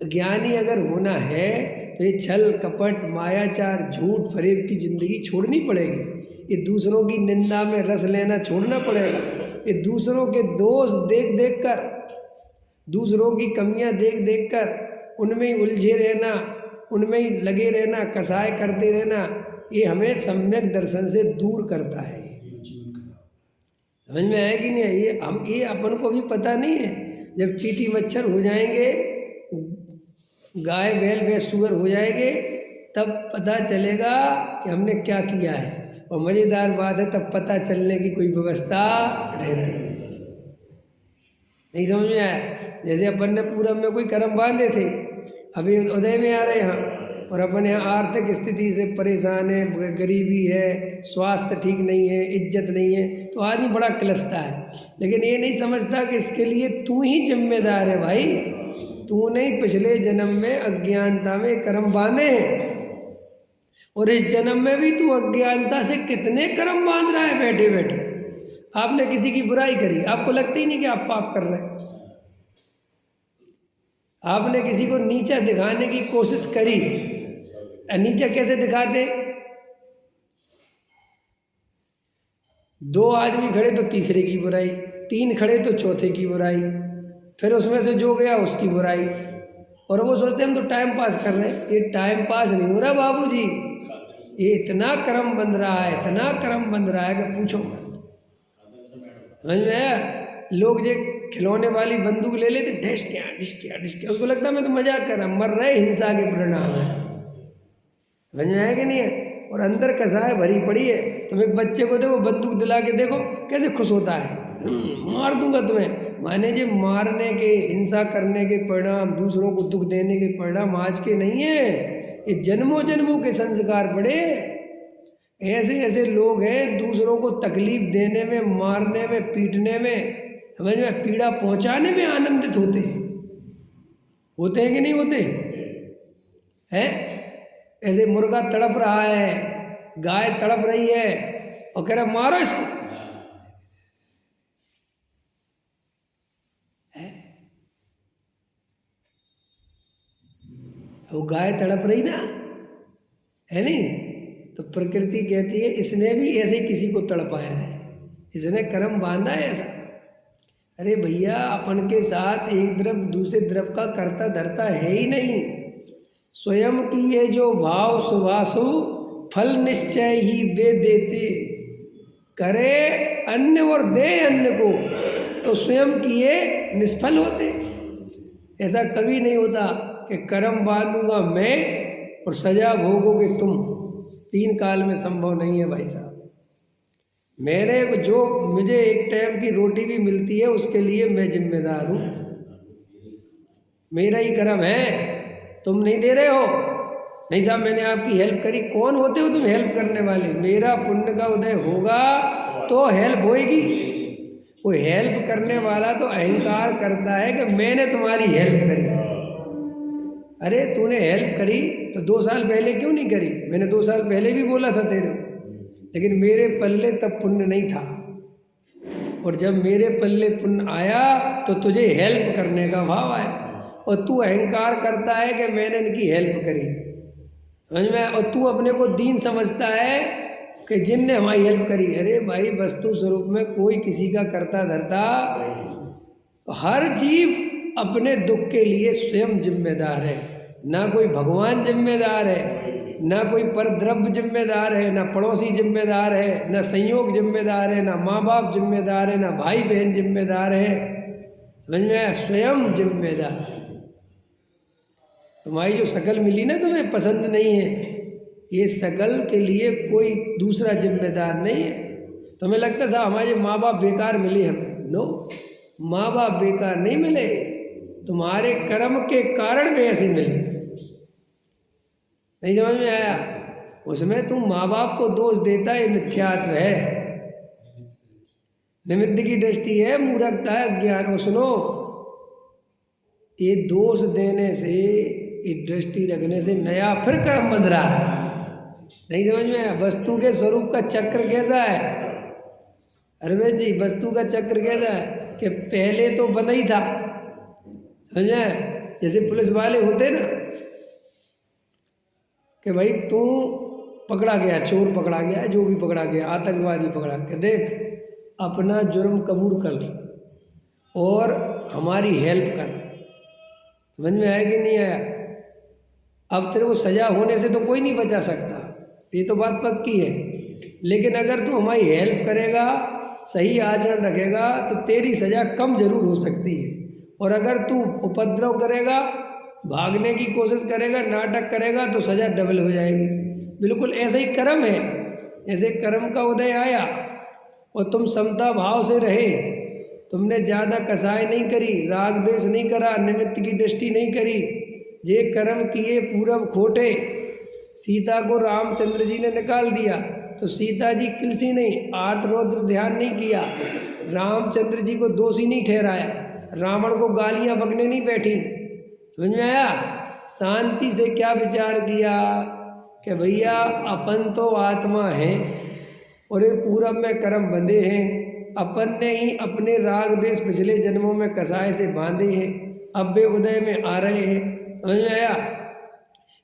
ज्ञानी अगर होना है तो ये छल कपट मायाचार झूठ फरेब की जिंदगी छोड़नी पड़ेगी। ये दूसरों की निंदा में रस लेना छोड़ना पड़ेगा। ये दूसरों के दोष देख देख कर, दूसरों की कमियां देख देख कर उनमें ही उलझे रहना, उनमें ही लगे रहना, कसाय करते रहना, ये हमें सम्यक दर्शन से दूर करता है। समझ में आया कि नहीं? ये अपन को भी पता नहीं है। जब चींटी मच्छर हो जाएंगे, गाय बैल भैंस सुअर हो जाएंगे, तब पता चलेगा कि हमने क्या किया है। और मज़ेदार बात है, तब पता चलने की कोई व्यवस्था रहती नहीं। समझ में आया? जैसे अपन ने पूरब में कोई कर्म बांधे थे, अभी उदय में आ रहे हैं और अपन यहाँ आर्थिक स्थिति से परेशान है, गरीबी है, स्वास्थ्य ठीक नहीं है, इज्जत नहीं है, तो आदमी बड़ा किलसता है। लेकिन ये नहीं समझता कि इसके लिए तू ही जिम्मेदार है भाई। तूने ही पिछले जन्म में अज्ञानता में कर्म बांधे हैं, और इस जन्म में भी तू अज्ञानता से कितने कर्म बांध रहा है बैठे बैठे। आपने किसी की बुराई करी, आपको लगता ही नहीं कि आप पाप कर रहे हैं। आपने किसी को नीचा दिखाने की कोशिश करी, नीचा कैसे दिखाते? दो आदमी खड़े तो तीसरे की बुराई, तीन खड़े तो चौथे की बुराई, फिर उसमें से जो गया उसकी बुराई, और वो सोचते हैं हम तो टाइम पास कर रहे हैं। ये टाइम पास नहीं हो रहा बाबूजी, ये इतना कर्म बंध रहा है, इतना कर्म बंध रहा है कि पूछो मत। समझ में आया? लोग जो खिलौने वाली बंदूक ले लेते, ढिश क्या ढिश क्या ढिश क्या, उसको लगता है मैं तो मजाक कर रहा, मर रहे हिंसा के परिणाम है। समझ में आया कि नहीं है? और अंदर कसाय भरी पड़ी है। तुम एक बच्चे को देखो, बंदूक दिला के देखो कैसे खुश होता है, मार दूंगा तुम्हें। माने जो मारने के, हिंसा करने के परिणाम, दूसरों को दुख देने के परिणाम आज के नहीं है, ये जन्मों जन्मों के संस्कार पड़े। ऐसे ऐसे लोग हैं दूसरों को तकलीफ देने में, मारने में, पीटने में, समझ में, पीड़ा पहुंचाने में आनंदित होते हैं कि नहीं होते हैं? ऐसे मुर्गा तड़प रहा है, गाय तड़प रही है, और कह रहा मारो इसको, वो गाय तड़प रही ना, है नहीं? तो प्रकृति कहती है इसने भी ऐसे ही किसी को तड़पाया है, इसने कर्म बांधा है ऐसा। अरे भैया, अपन के साथ एक द्रव दूसरे द्रव का करता धरता है ही नहीं। स्वयं की ये जो भाव सुभासु, फल निश्चय ही वे देते। करे अन्य और दे अन्य को, तो स्वयं की ये निष्फल होते। ऐसा कभी नहीं होता कि कर्म बांधूंगा मैं और सजा भोगोगे तुम। तीन काल में संभव नहीं है भाई साहब। मेरे जो मुझे एक टाइम की रोटी भी मिलती है उसके लिए मैं जिम्मेदार हूँ, मेरा ही कर्म है, तुम नहीं दे रहे हो। नहीं साहब मैंने आपकी हेल्प करी, कौन होते हो तुम हेल्प करने वाले? मेरा पुण्य का उदय होगा तो हेल्प होएगी। वो हेल्प करने वाला तो अहंकार करता है कि मैंने तुम्हारी हेल्प करी। अरे तूने हेल्प करी तो 2 साल पहले क्यों नहीं करी? मैंने 2 साल पहले भी बोला था तेरे को, लेकिन मेरे पल्ले तब पुण्य नहीं था, और जब मेरे पल्ले पुण्य आया तो तुझे हेल्प करने का भाव आया, और तू अहंकार करता है कि मैंने इनकी हेल्प करी। समझ में? और तू अपने को दीन समझता है कि जिनने हमारी हेल्प करी। अरे भाई, वस्तु स्वरूप में कोई किसी का करता धरता, तो हर जीव अपने दुख के लिए स्वयं जिम्मेदार है। ना कोई भगवान जिम्मेदार है, ना कोई परद्रव्य जिम्मेदार है, ना पड़ोसी जिम्मेदार है, ना संयोग जिम्मेदार है, ना माँ बाप जिम्मेदार है, ना भाई बहन जिम्मेदार है। समझ में आया? स्वयं जिम्मेदार। तुम्हारी जो शकल मिली ना तुम्हें पसंद नहीं है, ये शकल के लिए कोई दूसरा जिम्मेदार नहीं है। तुम्हें लगता था हमारे माँ बाप बेकार मिले हमें? नो, माँ बाप बेकार नहीं मिले, तुम्हारे कर्म के कारण वे ऐसे मिले। नहीं समझ में आया? उसमें तुम माँ बाप को दोष देता है, मिथ्यात्व है, निमित्त की दृष्टि है, मूर्खता है, अज्ञान। और सुनो, ये दोष देने से, ये दृष्टि रखने से नया फिर कर्म बंध रहा है। नहीं समझ में आया? वस्तु के स्वरूप का चक्र कैसा है अरविंद जी? वस्तु का चक्र कैसा है कि पहले तो बंधा ही था, समझ में? जैसे पुलिस वाले होते ना कि भाई तू पकड़ा गया, चोर पकड़ा गया, जो भी पकड़ा गया, आतंकवादी पकड़ा गया, देख अपना जुर्म कबूल कर और हमारी हेल्प कर। समझ में आया कि नहीं आया? अब तेरे को सज़ा होने से तो कोई नहीं बचा सकता, ये तो बात पक्की है, लेकिन अगर तू हमारी हेल्प करेगा, सही आचरण रखेगा, तो तेरी सज़ा कम जरूर हो सकती है। और अगर तू उपद्रव करेगा, भागने की कोशिश करेगा, नाटक करेगा, तो सज़ा डबल हो जाएगी। बिल्कुल ऐसा ही कर्म है। ऐसे कर्म का उदय आया और तुम समता भाव से रहे, तुमने ज़्यादा कसाई नहीं करी, राग द्वेष नहीं करा, निमित्त की दृष्टि नहीं करी, जे कर्म किए पूरब खोटे। सीता को रामचंद्र जी ने निकाल दिया तो सीता जी किलसी नहीं, आर्त रौद्र ध्यान नहीं किया, रामचंद्र जी को दोषी नहीं ठहराया, रावण को गालियां बकने नहीं बैठी। समझ में आया? शांति से क्या विचार किया कि भैया अपन तो आत्मा है और ये पूरब में कर्म बंधे हैं, अपन ने ही अपने राग देश पिछले जन्मों में कसाय से बांधे हैं, अब वे उदय में आ रहे हैं। समझ में आया?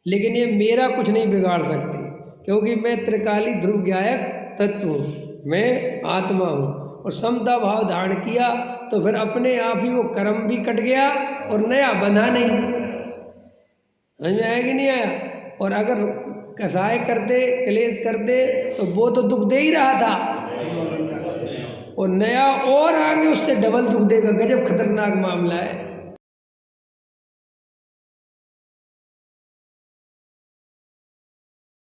लेकिन ये मेरा कुछ नहीं बिगाड़ सकते, क्योंकि मैं त्रिकाली ध्रुव ज्ञायक तत्व हूँ, मैं आत्मा हूँ। और समता भाव धारण किया तो फिर अपने आप ही वो कर्म भी कट गया और नया बंधा नहीं। समझ में आया कि नहीं आया? और अगर कसाय करते, क्लेश करते, तो वो तो दुख दे ही रहा था और नया और आगे उससे डबल दुख देगा। गजब खतरनाक मामला है।